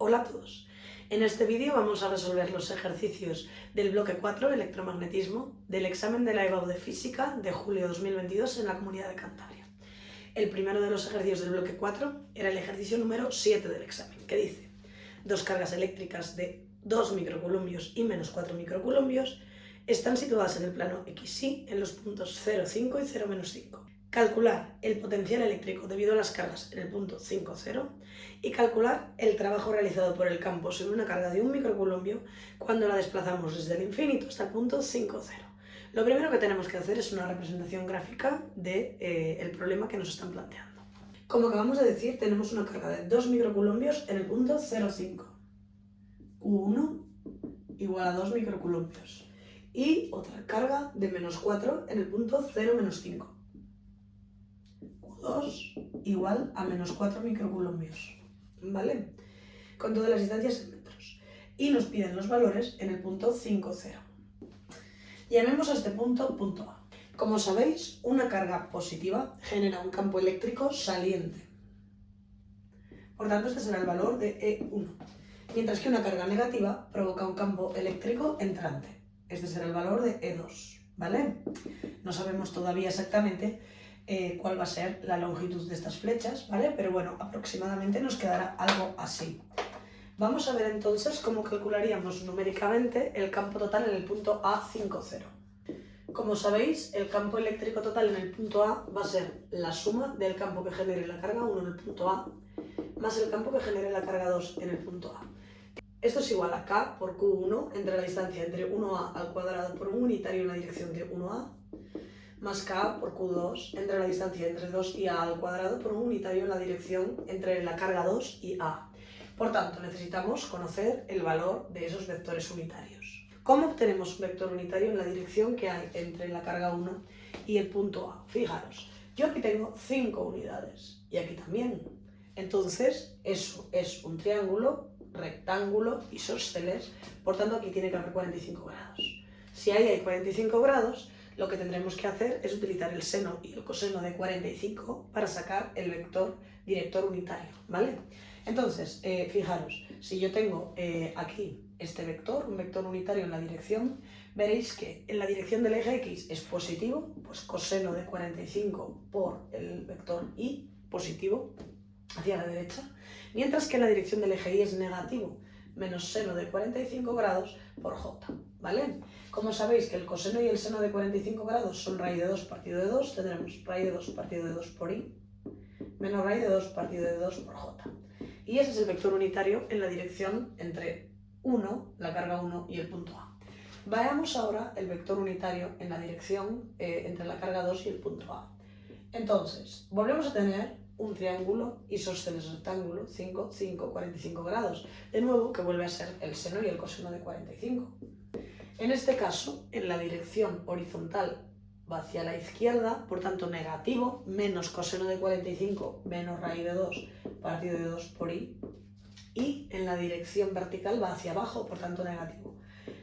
Hola a todos. En este vídeo vamos a resolver los ejercicios del bloque 4, electromagnetismo, del examen de la EBAU de Física de julio de 2022 en la Comunidad de Cantabria. El primero de los ejercicios del bloque 4 era el ejercicio número 7 del examen, que dice: dos cargas eléctricas de 2 microcoulombios y menos 4 microcoulombios están situadas en el plano XY en los puntos 0, 5 y 0, 5. Calcular el potencial eléctrico debido a las cargas en el punto 5, 0 y calcular el trabajo realizado por el campo sobre una carga de 1 microcoulombio cuando la desplazamos desde el infinito hasta el punto 5, 0. Lo primero que tenemos que hacer es una representación gráfica del problema que nos están planteando. Como acabamos de decir, tenemos una carga de 2 microcoulombios en el punto 0, 5. Q1 igual a 2 microcoulombios. Y otra carga de menos 4 en el punto 0, 5. Q2 igual a menos 4 microcoulombios, ¿vale? Con todas las distancias en metros. Y nos piden los valores en el punto 5, 0. Llamemos a este punto punto A. Como sabéis, una carga positiva genera un campo eléctrico saliente. Por tanto, este será el valor de E1. Mientras que una carga negativa provoca un campo eléctrico entrante. Este será el valor de E2, ¿vale? No sabemos todavía exactamente cuál va a ser la longitud de estas flechas, ¿vale? Pero bueno, aproximadamente nos quedará algo así. Vamos a ver entonces cómo calcularíamos numéricamente el campo total en el punto A5, 0. Como sabéis, el campo eléctrico total en el punto A va a ser la suma del campo que genere la carga 1 en el punto A más el campo que genere la carga 2 en el punto A. Esto es igual a K por Q1 entre la distancia entre 1A al cuadrado por un unitario en la dirección de 1A más K por Q2 entre la distancia entre 2 y A al cuadrado por un unitario en la dirección entre la carga 2 y A. Por tanto, necesitamos conocer el valor de esos vectores unitarios. ¿Cómo obtenemos un vector unitario en la dirección que hay entre la carga 1 y el punto A? Fijaros, yo aquí tengo 5 unidades y aquí también. Entonces, eso es un triángulo, rectángulo, isósceles, por tanto aquí tiene que haber 45 grados. Si ahí hay 45 grados, lo que tendremos que hacer es utilizar el seno y el coseno de 45 para sacar el vector director unitario, ¿vale? Entonces, fijaros, si yo tengo aquí este vector, un vector unitario en la dirección, veréis que en la dirección del eje X es positivo, pues coseno de 45 por el vector Y, positivo, hacia la derecha, mientras que en la dirección del eje Y es negativo, menos seno de 45 grados por J, ¿vale? Como sabéis que el coseno y el seno de 45 grados son raíz de 2 partido de 2, tendremos raíz de 2 partido de 2 por Y, menos raíz de 2 partido de 2 por J. Y ese es el vector unitario en la dirección entre 1, la carga 1 y el punto A. Veamos ahora el vector unitario en la dirección entre la carga 2 y el punto A. Entonces, volvemos a tener un triángulo isósceles rectángulo, 5, 5, 45 grados. De nuevo, que vuelve a ser el seno y el coseno de 45. En este caso, en la dirección horizontal va hacia la izquierda, por tanto negativo, menos coseno de 45 menos raíz de 2 partido de 2 por Y. Y en la dirección vertical va hacia abajo, por tanto negativo,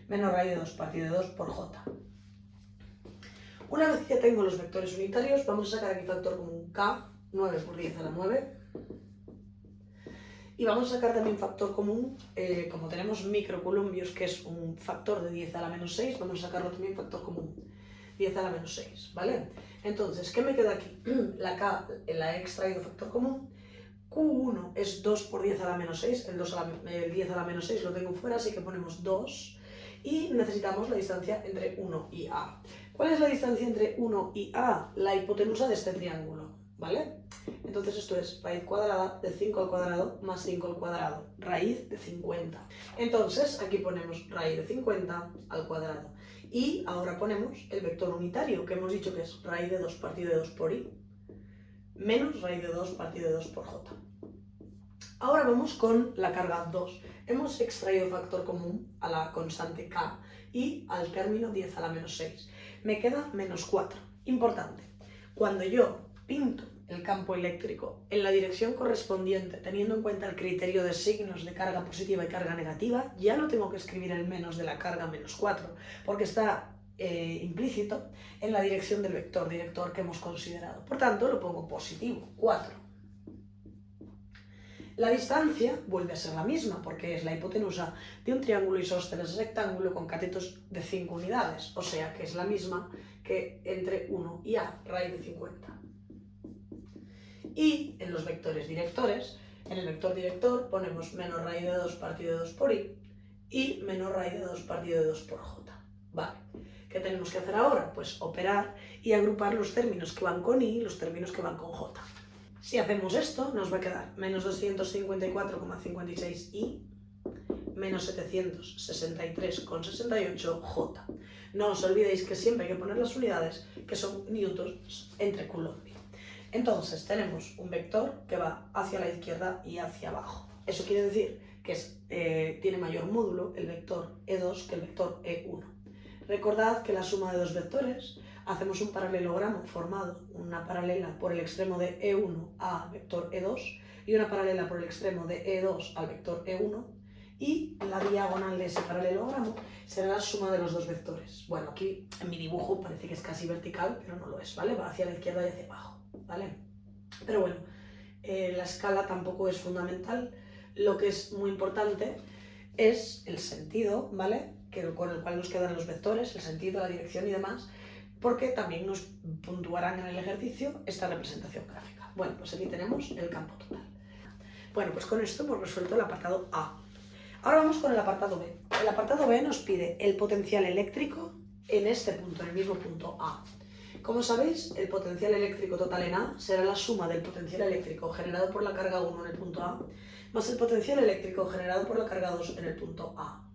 menos raíz de 2 partido de 2 por J. Una vez que ya tengo los vectores unitarios, vamos a sacar aquí factor común K, 9 por 10 a la 9. Y vamos a sacar también factor común, como tenemos microcoulombios, que es un factor de 10 a la menos 6, vamos a sacarlo también factor común, 10 a la menos 6, ¿vale? Entonces, ¿qué me queda aquí? La K la he extraído factor común. Q1 es 2 por 10 a la menos 6, el 10 a la menos 6 lo tengo fuera, así que ponemos 2. Y necesitamos la distancia entre 1 y A. ¿Cuál es la distancia entre 1 y A? La hipotenusa de este triángulo, ¿vale? Entonces esto es raíz cuadrada de 5 al cuadrado más 5 al cuadrado, raíz de 50. Entonces aquí ponemos raíz de 50 al cuadrado. Y ahora ponemos el vector unitario, que hemos dicho que es raíz de 2 partido de 2 por Y, menos raíz de 2 partido de 2 por J. Ahora vamos con la carga 2. Hemos extraído factor común a la constante K y al término 10 a la menos 6. Me queda menos 4. Importante, cuando yo pinto el campo eléctrico en la dirección correspondiente, teniendo en cuenta el criterio de signos de carga positiva y carga negativa, ya no tengo que escribir el menos de la carga menos 4, porque está implícito en la dirección del vector director que hemos considerado. Por tanto, lo pongo positivo, 4. La distancia vuelve a ser la misma porque es la hipotenusa de un triángulo isósceles rectángulo con catetos de 5 unidades, o sea que es la misma que entre 1 y a, raíz de 50. Y en los vectores directores, en el vector director ponemos menos raíz de 2 partido de 2 por i y menos raíz de 2 partido de 2 por j. Vale. ¿Qué tenemos que hacer ahora? Pues operar y agrupar los términos que van con i y los términos que van con j. Si hacemos esto, nos va a quedar menos 254,56i menos 763,68j. No os olvidéis que siempre hay que poner las unidades que son newtons entre coulomb. Entonces tenemos un vector que va hacia la izquierda y hacia abajo. Eso quiere decir que tiene mayor módulo el vector E2 que el vector E1. Recordad que la suma de dos vectores, hacemos un paralelogramo formado una paralela por el extremo de E1 a vector E2 y una paralela por el extremo de E2 al vector E1, y la diagonal de ese paralelogramo será la suma de los dos vectores. Bueno, aquí en mi dibujo parece que es casi vertical, pero no lo es, ¿vale? Va hacia la izquierda y hacia abajo, ¿vale? Pero bueno, la escala tampoco es fundamental. Lo que es muy importante es el sentido, ¿vale? Con el cual nos quedan los vectores, el sentido, la dirección y demás, porque también nos puntuarán en el ejercicio esta representación gráfica. Bueno, pues aquí tenemos el campo total. Bueno, pues con esto hemos resuelto el apartado A. Ahora vamos con el apartado B. El apartado B nos pide el potencial eléctrico en este punto, en el mismo punto A. Como sabéis, el potencial eléctrico total en A será la suma del potencial eléctrico generado por la carga 1 en el punto A más el potencial eléctrico generado por la carga 2 en el punto A.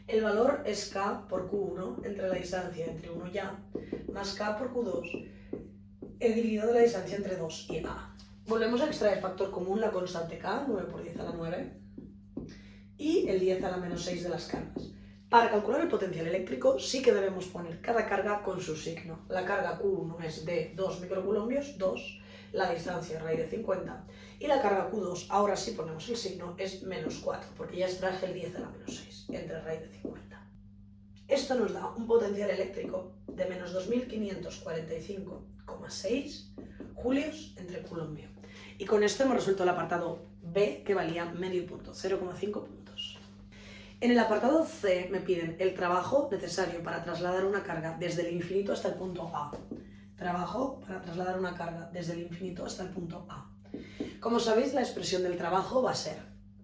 El valor es K por Q1 entre la distancia entre 1 y A más K por Q2 dividido de la distancia entre 2 y A. Volvemos a extraer factor común la constante K, 9 por 10 a la 9, y el 10 a la menos 6 de las cargas. Para calcular el potencial eléctrico sí que debemos poner cada carga con su signo. La carga Q1 es de 2 microcoulombios, 2, la distancia raíz de 50, y la carga Q2, ahora sí ponemos el signo, es menos 4, porque ya extraje el 10 a la menos 6, entre raíz de 50. Esto nos da un potencial eléctrico de menos 2545,6 julios entre coulombio. Y con esto hemos resuelto el apartado B, que valía medio punto, 0,5 puntos. En el apartado C me piden el trabajo necesario para trasladar una carga desde el infinito hasta el punto A. Trabajo para trasladar una carga desde el infinito hasta el punto A. Como sabéis, la expresión del trabajo va a ser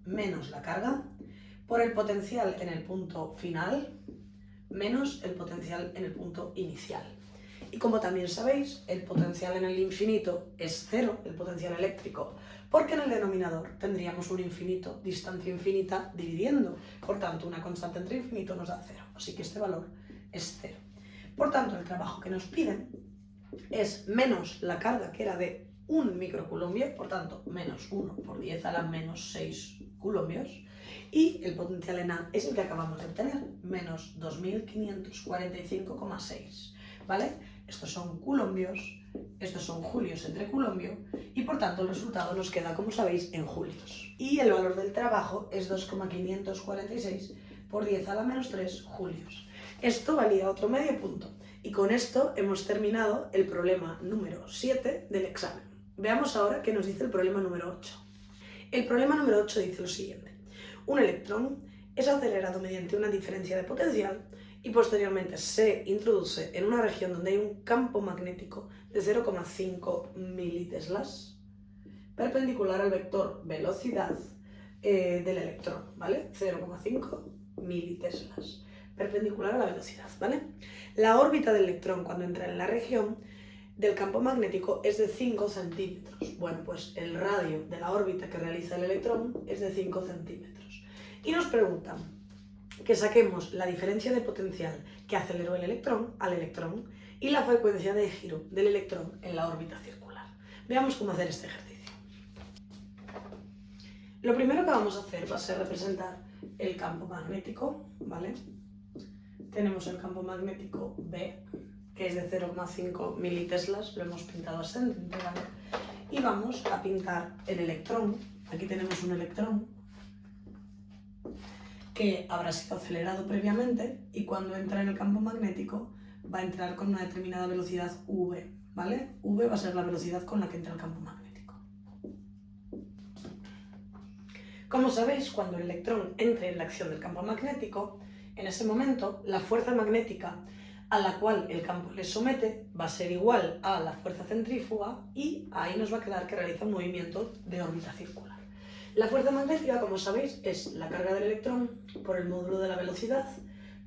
menos la carga por el potencial en el punto final menos el potencial en el punto inicial. Y como también sabéis, el potencial en el infinito es cero, el potencial eléctrico, porque en el denominador tendríamos un infinito, distancia infinita, dividiendo. Por tanto, una constante entre infinito nos da cero, así que este valor es cero. Por tanto, el trabajo que nos piden es menos la carga, que era de 1 microcoulombo, por tanto, menos 1 por 10 a la menos 6 coulombios, y el potencial en A es el que acabamos de obtener, menos 2545,6, ¿vale? Estos son coulombios, estos son julios entre coulombio, y por tanto el resultado nos queda, como sabéis, en julios. Y el valor del trabajo es 2,546 por 10 a la menos 3 julios. Esto valía otro medio punto. Y con esto hemos terminado el problema número 7 del examen. Veamos ahora qué nos dice el problema número 8. El problema número 8 dice lo siguiente. Un electrón es acelerado mediante una diferencia de potencial y posteriormente se introduce en una región donde hay un campo magnético de 0,5 militeslas perpendicular al vector velocidad del electrón, ¿vale? 0,5 militeslas perpendicular a la velocidad, ¿vale? La órbita del electrón cuando entra en la región del campo magnético es de 5 centímetros. Bueno, pues el radio de la órbita que realiza el electrón es de 5 centímetros. Y nos preguntan que saquemos la diferencia de potencial que aceleró el electrón al electrón y la frecuencia de giro del electrón en la órbita circular. Veamos cómo hacer este ejercicio. Lo primero que vamos a hacer va a ser representar el campo magnético, ¿vale? Tenemos el campo magnético B, que es de 0,5 militeslas, lo hemos pintado ascendente, ¿vale? Y vamos a pintar el electrón. Aquí tenemos un electrón que habrá sido acelerado previamente y cuando entra en el campo magnético va a entrar con una determinada velocidad v, ¿vale? V va a ser la velocidad con la que entra el campo magnético. Como sabéis, cuando el electrón entre en la acción del campo magnético, en ese momento la fuerza magnética a la cual el campo le somete va a ser igual a la fuerza centrífuga y ahí nos va a quedar que realiza un movimiento de órbita circular. La fuerza magnética, como sabéis, es la carga del electrón por el módulo de la velocidad,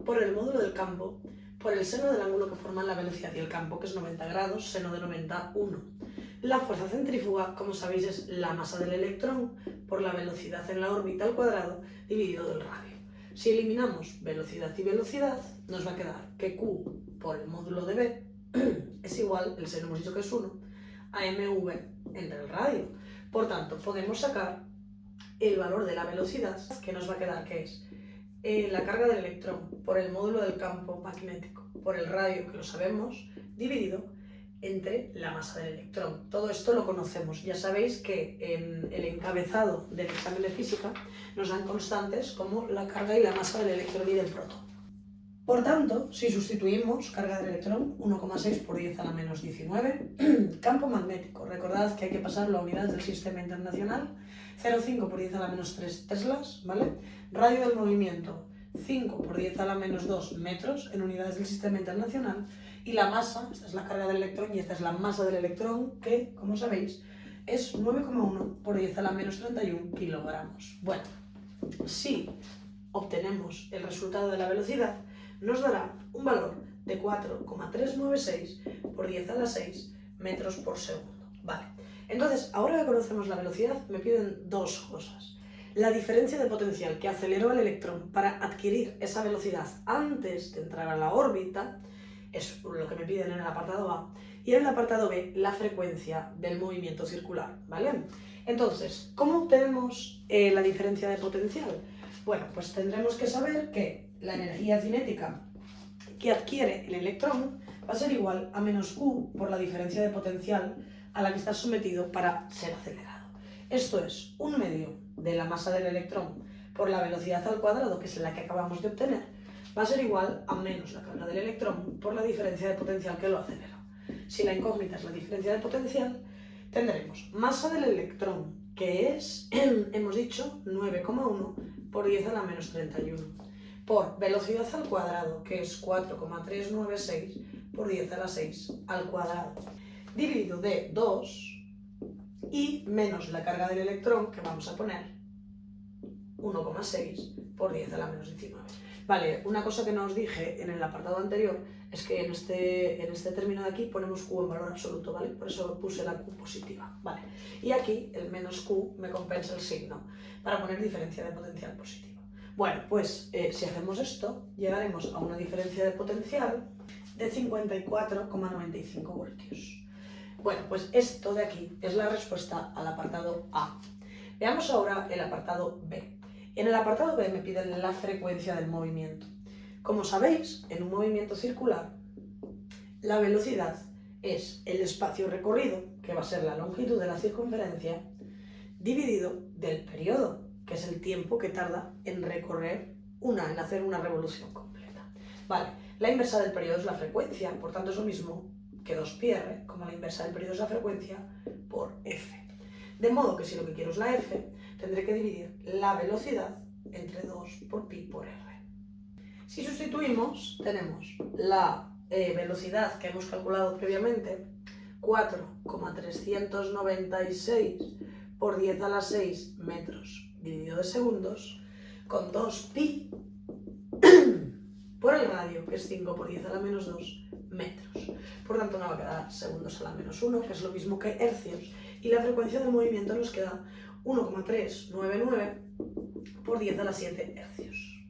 por el módulo del campo, por el seno del ángulo que forman la velocidad y el campo, que es 90 grados, seno de 91. La fuerza centrífuga, como sabéis, es la masa del electrón por la velocidad en la órbita al cuadrado dividido del radio. Si eliminamos velocidad y velocidad, nos va a quedar que Q por el módulo de B es igual, el seno hemos dicho que es 1, a mv entre el radio. Por tanto, podemos sacar el valor de la velocidad, que nos va a quedar que es la carga del electrón por el módulo del campo magnético por el radio, que lo sabemos, dividido entre la masa del electrón. Todo esto lo conocemos. Ya sabéis que en el encabezado del examen de física nos dan constantes como la carga y la masa del electrón y del protón. Por tanto, si sustituimos carga del electrón, 1,6 por 10 a la menos 19, campo magnético, recordad que hay que pasar la unidad del sistema internacional, 0,5 por 10 a la menos 3 teslas, ¿vale? Radio del movimiento, 5 por 10 a la menos 2 metros en unidades del sistema internacional, y la masa, esta es la carga del electrón y esta es la masa del electrón, que, como sabéis, es 9,1 por 10 a la menos 31 kilogramos. Bueno, si obtenemos el resultado de la velocidad, nos dará un valor de 4,396 por 10 a la 6 metros por segundo. Vale, entonces, ahora que conocemos la velocidad, me piden dos cosas. La diferencia de potencial que aceleró al electrón para adquirir esa velocidad antes de entrar a la órbita, es lo que me piden en el apartado A, y en el apartado B, la frecuencia del movimiento circular, ¿vale? Entonces, ¿cómo obtenemos la diferencia de potencial? Bueno, pues tendremos que saber que la energía cinética que adquiere el electrón va a ser igual a menos Q por la diferencia de potencial a la que está sometido para ser acelerado. Esto es un medio de la masa del electrón por la velocidad al cuadrado, que es la que acabamos de obtener, va a ser igual a menos la carga del electrón por la diferencia de potencial que lo acelera. Si la incógnita es la diferencia de potencial, tendremos masa del electrón, que es, hemos dicho, 9,1 por 10 a la menos 31, por velocidad al cuadrado, que es 4,396 por 10 a la 6 al cuadrado, dividido de 2, y menos la carga del electrón, que vamos a poner 1,6 por 10 a la menos 19. Vale, una cosa que no os dije en el apartado anterior es que en este término de aquí ponemos Q en valor absoluto, ¿vale? Por eso puse la Q positiva, ¿vale? Y aquí el menos Q me compensa el signo para poner diferencia de potencial positiva. Bueno, pues si hacemos esto, llegaremos a una diferencia de potencial de 54,95 voltios. Bueno, pues esto de aquí es la respuesta al apartado A. Veamos ahora el apartado B. En el apartado B me piden la frecuencia del movimiento. Como sabéis, en un movimiento circular, la velocidad es el espacio recorrido, que va a ser la longitud de la circunferencia, dividido del periodo, que es el tiempo que tarda en recorrer en hacer una revolución completa. Vale, la inversa del periodo es la frecuencia, por tanto es lo mismo que 2πr, como la inversa del periodo es la frecuencia, por f. De modo que si lo que quiero es la f, tendré que dividir la velocidad entre 2 por pi por r. Si sustituimos, tenemos la velocidad que hemos calculado previamente, 4,396 por 10 a la 6 metros dividido de segundos, con 2pi por el radio, que es 5 por 10 a la menos 2 metros. Por tanto, nos va a quedar segundos a la menos 1, que es lo mismo que hercios, y la frecuencia del movimiento nos queda 1,399 por 10 a la 7 hercios.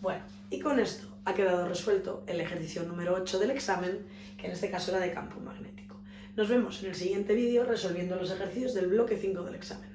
Bueno, y con esto ha quedado resuelto el ejercicio número 8 del examen, que en este caso era de campo magnético. Nos vemos en el siguiente vídeo resolviendo los ejercicios del bloque 5 del examen.